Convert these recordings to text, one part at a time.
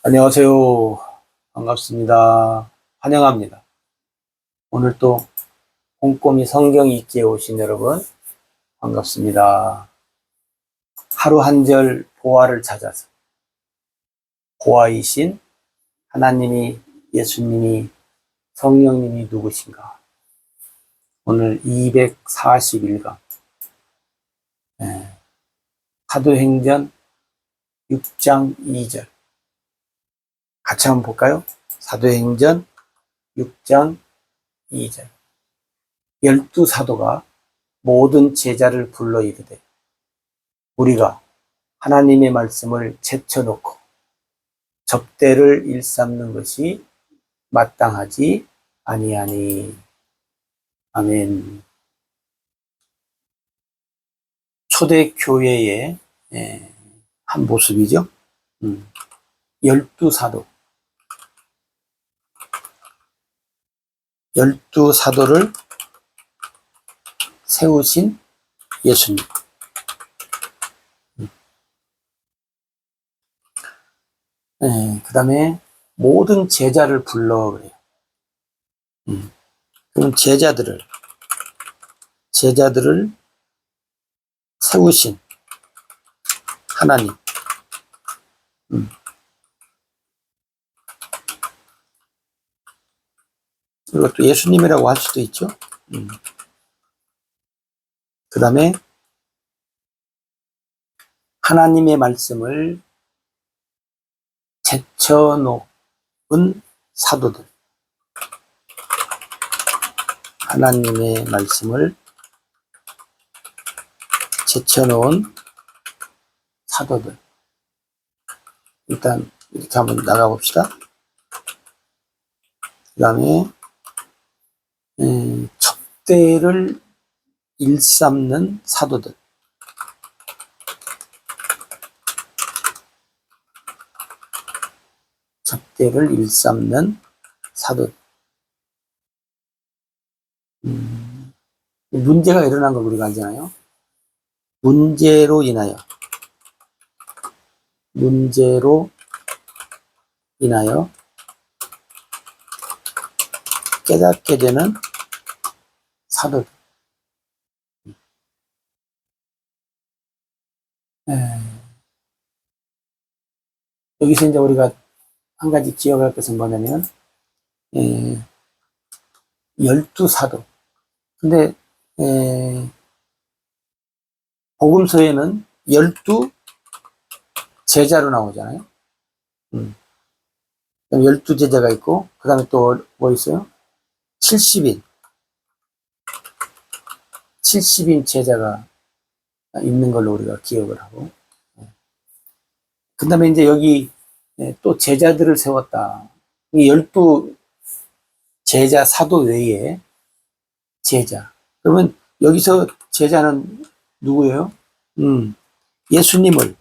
안녕하세요. 반갑습니다. 환영합니다. 오늘 또 꼼꼼히 성경 읽기에 오신 여러분 반갑습니다. 하루 한 절 보화를 찾아서 보화이신 하나님이, 예수님이, 성령님이 누구신가? 오늘 241강 사도행전 6장 2절 같이 한번 볼까요? 사도행전 6장 2절 12사도가 모든 제자를 불러 이르되 우리가 하나님의 말씀을 제쳐놓고 접대를 일삼는 것이 마땅하지 아니하니. 아멘. 초대교회의 한 모습이죠. 12사도를 세우신 예수님. 그 다음에 모든 제자를 불러 그래요. 그럼 제자들을 세우신 하나님. 이것도 예수님이라고 할 수도 있죠. 그 다음에 하나님의 말씀을 제쳐놓은 사도들. 하나님의 말씀을 제쳐놓은 사도들. 일단 이렇게 한번 나가봅시다. 그 다음에 접대를 일삼는 사도들. 접대를 일삼는 사도들. 문제가 일어난 걸 우리가 알잖아요. 문제로 인하여 깨닫게 되는 사도들. 여기서 이제 우리가 한 가지 기억할 것은 뭐냐면 12사도. 근데 복음서에는 12 제자로 나오잖아요. 12 제자가 있고, 그 다음에 또 뭐 있어요? 70인 제자가 있는 걸로 우리가 기억을 하고, 그 다음에 이제 여기 또 제자들을 세웠다. 이 12 제자 사도 외에 제자. 그러면 여기서 제자는 누구예요? 예수님을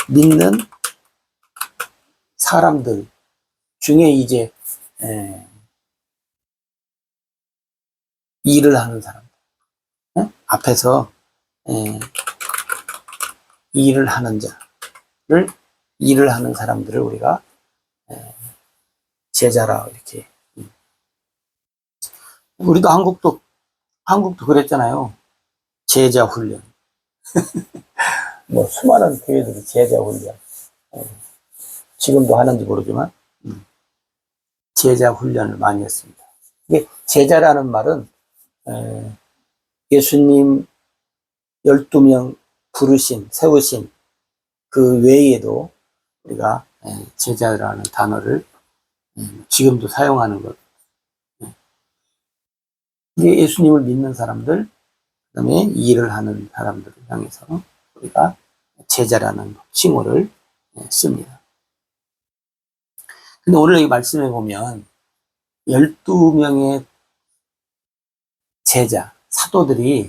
믿는 사람들 중에 이제 일을 하는 사람들. 앞에서 일을 하는 사람들을 우리가 제자라 이렇게. 우리도 한국도 그랬잖아요. 제자 훈련. 뭐 수많은 교회들이 제자 훈련. 지금도 하는지 모르지만 제자 훈련을 많이 했습니다. 이게 제자라는 말은 예수님 12명 부르신, 세우신 그 외에도 우리가 제자라는 단어를 지금도 사용하는 것. 이게 예수님을 믿는 사람들, 그 다음에 일을 하는 사람들을 향해서 우리가 제자라는 칭호를 씁니다. 근데 오늘 이 말씀에 보면 12명의 제자, 사도들이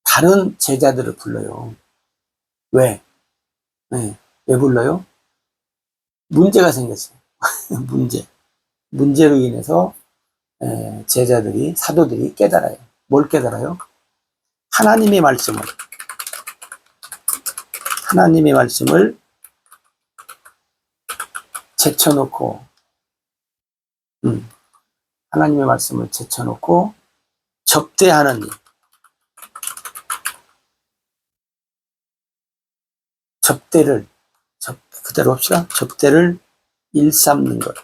다른 제자들을 불러요. 왜? 왜 불러요? 문제가 생겼어요. 문제로 인해서 사도들이 깨달아요. 뭘 깨달아요? 하나님의 말씀을 하나님의 말씀을 제쳐놓고, 하나님의 말씀을 제쳐놓고 접대하는 일. 그대로 합시다. 접대를 일삼는 것.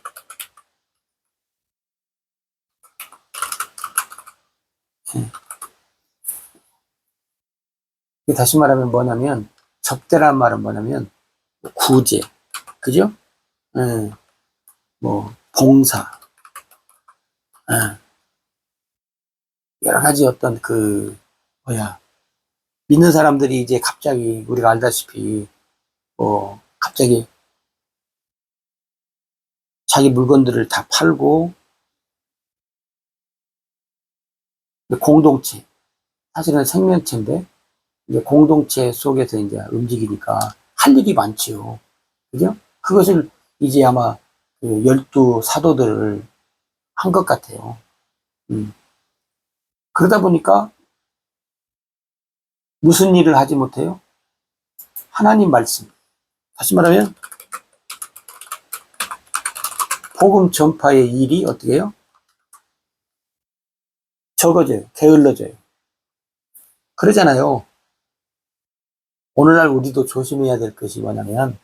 다시 말하면 뭐냐면, 접대란 말은 뭐냐면, 구제, 그죠? 뭐, 봉사, 여러 가지 어떤 믿는 사람들이 이제 갑자기 우리가 알다시피, 갑자기 자기 물건들을 다 팔고, 공동체, 사실은 생명체인데, 이제 공동체 속에서 이제 움직이니까 할 일이 많지요. 그죠? 그것을 이제 아마 12 사도들을 한 것 같아요. 그러다 보니까 무슨 일을 하지 못해요? 하나님 말씀. 다시 말하면, 복음 전파의 일이 어떻게 해요? 적어져요. 게을러져요. 그러잖아요. 오늘날 우리도 조심해야 될 것이 뭐냐면,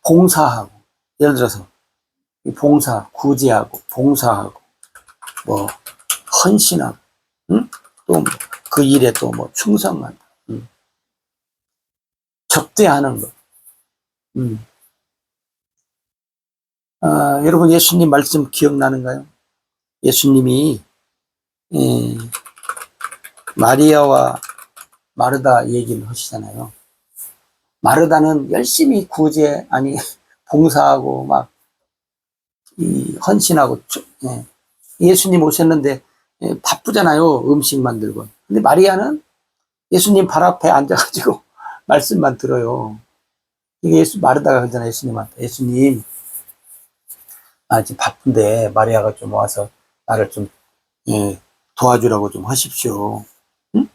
봉사하고, 예를 들어서, 구제하고, 봉사하고, 헌신하고, 또 그 일에 또 충성한다. 접대하는 것. 여러분 예수님 말씀 기억나는가요? 예수님이 마리아와 마르다 얘기를 하시잖아요. 마르다는 열심히 봉사하고 헌신하고, 예수님 오셨는데 바쁘잖아요. 음식 만들고. 근데 마리아는 예수님 발 앞에 앉아가지고 말씀만 들어요. 이게 마르다가 그러잖아요. 예수님한테. 예수님, 지금 바쁜데 마리아가 좀 와서 나를 좀 도와주라고 좀 하십시오. 응?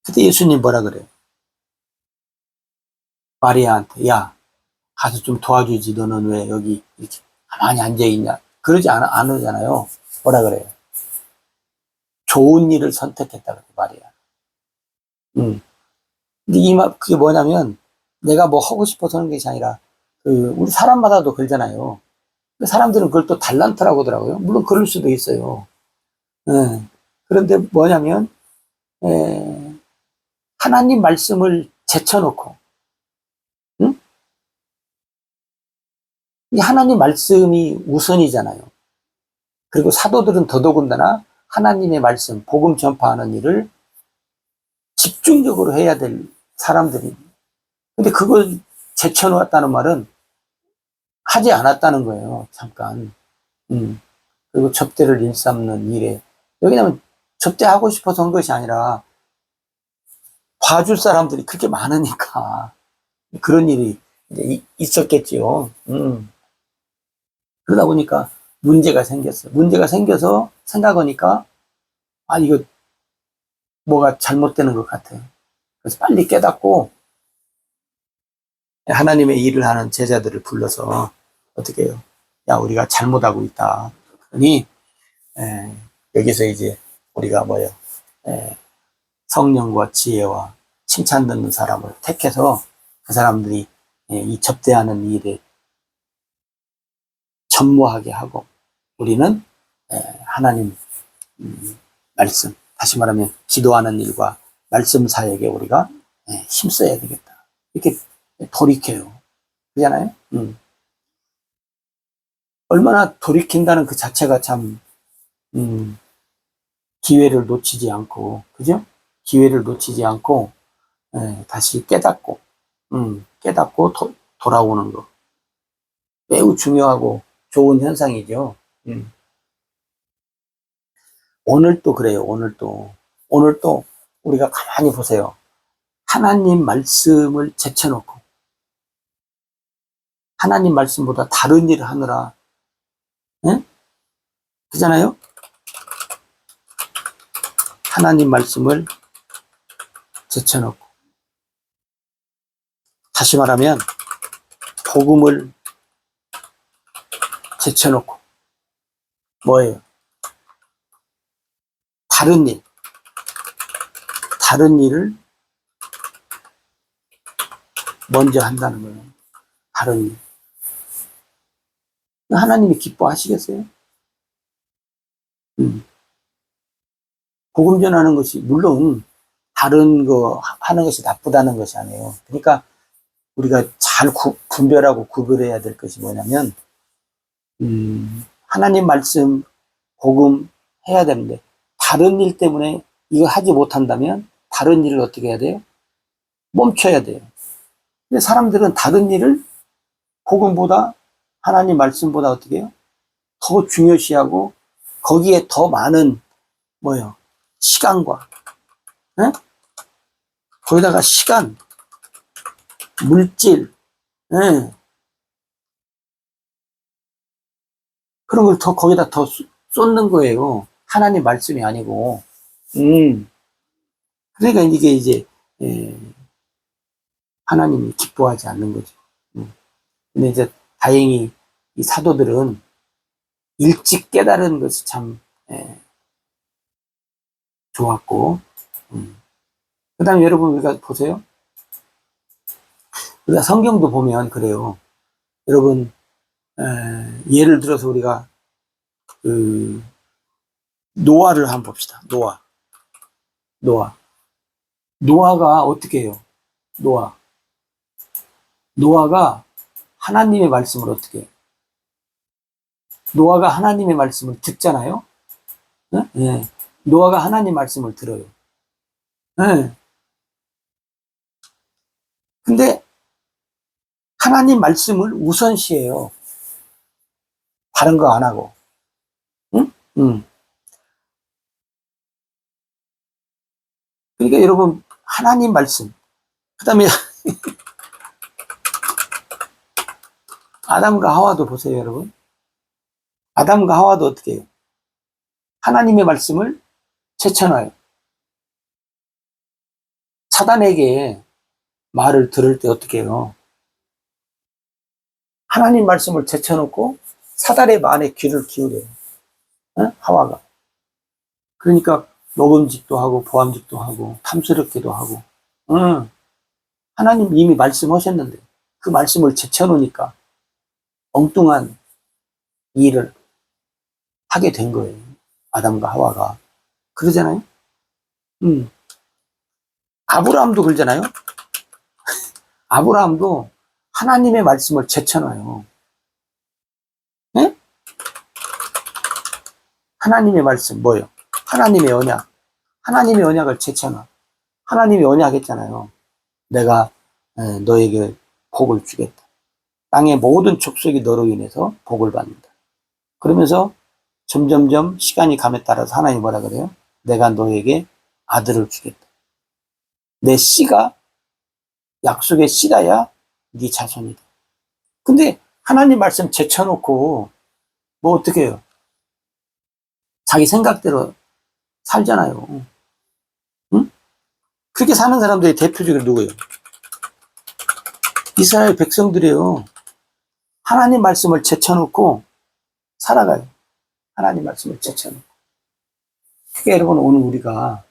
그때 예수님 뭐라 그래요? 마리아한테, 야, 가서 좀 도와주지. 너는 왜 여기 이렇게 가만히 앉아있냐? 그러지 않으잖아요. 뭐라 그래요? 좋은 일을 선택했다 그래요, 마리아. 근데 그게 뭐냐면, 내가 뭐 하고 싶어서 하는 것이 아니라, 우리 사람마다도 그러잖아요. 사람들은 그걸 또 달란트라고 하더라고요. 물론 그럴 수도 있어요. 그런데 뭐냐면, 하나님 말씀을 제쳐놓고, 이 하나님 말씀이 우선이잖아요. 그리고 사도들은 더더군다나 하나님의 말씀, 복음 전파하는 일을 집중적으로 해야 될 사람들이. 근데 그걸 제쳐놓았다는 말은 하지 않았다는 거예요. 잠깐. 그리고 접대를 일삼는 일에. 왜냐면 접대하고 싶어서 한 것이 아니라 봐줄 사람들이 그렇게 많으니까 그런 일이 이제 있었겠지요. 그러다 보니까 문제가 생겼어요. 문제가 생겨서 생각하니까 이거 뭐가 잘못되는 것 같아요. 그래서 빨리 깨닫고 하나님의 일을 하는 제자들을 불러서 어떻게 해요? 야, 우리가 잘못하고 있다. 그러니 여기서 이제 우리가 성령과 지혜와 칭찬 듣는 사람을 택해서 그 사람들이 이 접대하는 일에 전무하게 하고, 우리는 하나님 말씀, 다시 말하면 기도하는 일과 말씀 사역에 우리가 힘써야 되겠다. 이렇게 돌이켜요. 그렇잖아요? 얼마나 돌이킨다는 그 자체가 참 기회를 놓치지 않고, 그죠? 기회를 놓치지 않고 다시 깨닫고 돌아오는 거 매우 중요하고 좋은 현상이죠. 오늘도 그래요. 오늘도 우리가 가만히 보세요. 하나님 말씀을 제쳐놓고 하나님 말씀보다 다른 일을 하느라, 그잖아요? 하나님 말씀을 제쳐놓고. 다시 말하면 복음을 제쳐놓고 뭐예요? 다른 일을 먼저 한다는 거예요. 다른 일. 하나님이 기뻐하시겠어요? 복음 전하는 것이 물론 다른 거 하는 것이 나쁘다는 것이 아니에요. 그러니까 우리가 잘 분별하고 구별해야 될 것이 뭐냐면 하나님 말씀 복음 해야 되는데 다른 일 때문에 이거 하지 못한다면 다른 일을 어떻게 해야 돼요? 멈춰야 돼요. 근데 사람들은 다른 일을 복음보다 하나님 말씀보다 어떻게 해요? 더 중요시하고 거기에 더 많은 뭐예요? 시간과 에? 거기다가 시간, 물질, 에? 그런 걸 더 거기다 더 쏟는 거예요. 하나님 말씀이 아니고. 그러니까 이게 이제 하나님이 기뻐하지 않는 거죠. 근데 이제 다행히 이 사도들은 일찍 깨달은 것이 참 좋았고. 그 다음에 여러분 우리가 보세요. 우리가 성경도 보면 그래요. 여러분 예를 들어서 우리가 그 노아를 한번 봅시다. 노아가 어떻게 해요? 노아가 하나님의 말씀을 어떻게 해요? 노아가 하나님의 말씀을 듣잖아요. 네? 네. 노아가 하나님 말씀을 들어요. 네. 근데 하나님 말씀을 우선시해요. 다른 거 안 하고. 응? 응. 그러니까 여러분 하나님 말씀 그 다음에 아담과 하와도 보세요. 여러분 아담과 하와도 어떻게 해요? 하나님의 말씀을 제쳐놔요. 사단에게 말을 들을 때 어떻게 해요? 하나님 말씀을 제쳐놓고 사단의 말에 귀를 기울여요. 응? 하와가. 그러니까 먹음직도 하고 보암직도 하고 탐스럽기도 하고. 응. 하나님 이미 말씀하셨는데 그 말씀을 제쳐놓으니까 엉뚱한 일을 하게 된 거예요. 아담과 하와가. 그러잖아요. 아브라함도 그러잖아요. 아브라함도 하나님의 말씀을 제쳐놔요. 네? 하나님의 말씀 뭐예요? 하나님의 언약. 하나님의 언약을 제쳐놔. 하나님이 언약했잖아요. 내가 너에게 복을 주겠다. 땅의 모든 족속이 너로 인해서 복을 받는다. 그러면서 점점점 시간이 감에 따라서 하나님이 뭐라 그래요? 내가 너에게 아들을 주겠다. 내 씨가 약속의 씨라야 네 자손이다. 근데 하나님 말씀 제쳐놓고 뭐 어떻게 해요? 자기 생각대로 살잖아요. 응? 그렇게 사는 사람들이 대표적으로 누구예요? 이스라엘 백성들이에요. 하나님 말씀을 제쳐놓고 살아가요. 하나님 말씀을 제쳐놓고. 그게 여러분 오늘 우리가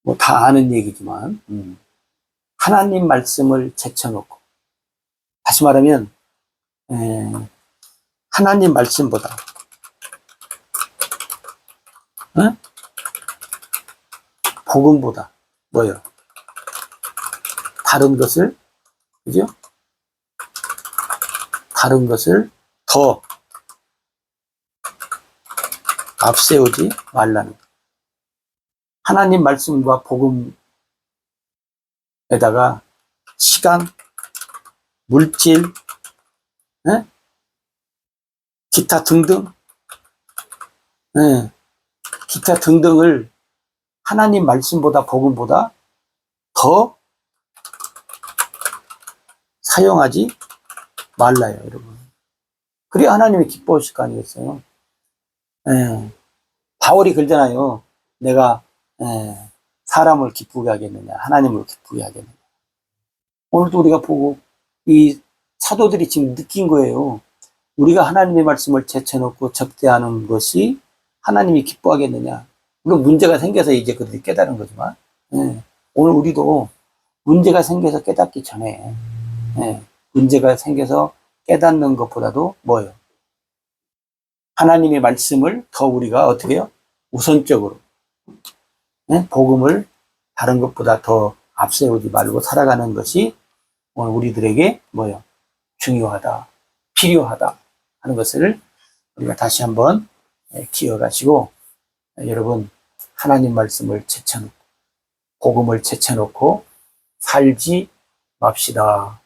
뭐 다 아는 얘기지만 하나님 말씀을 제쳐놓고 다시 말하면 하나님 말씀보다 복음보다 뭐예요? 다른 것을 그죠? 다른 것을 더 앞세우지 말라는 것. 하나님 말씀과 복음에다가 시간, 물질, 기타 등등, 기타 등등을 하나님 말씀보다 복음보다 더 사용하지 말라요, 여러분. 그래야 하나님이 기뻐하실 거 아니겠어요? 바울이 그러잖아요. 내가 사람을 기쁘게 하겠느냐, 하나님을 기쁘게 하겠느냐. 오늘도 우리가 보고 이 사도들이 지금 느낀 거예요. 우리가 하나님의 말씀을 제쳐놓고 접대하는 것이 하나님이 기뻐하겠느냐. 물론 문제가 생겨서 이제 그들이 깨달은 거지만, 예. 오늘 우리도 문제가 생겨서 깨닫기 전에, 예. 문제가 생겨서 깨닫는 것보다도 뭐예요? 하나님의 말씀을 더 우리가 어떻게 해요? 우선적으로, 예? 복음을 다른 것보다 더 앞세우지 말고 살아가는 것이 오늘 우리들에게 뭐예요? 중요하다, 필요하다 하는 것을 우리가 다시 한번 기억하시고, 여러분 하나님 말씀을 제쳐놓고 복음을 제쳐놓고 살지 맙시다.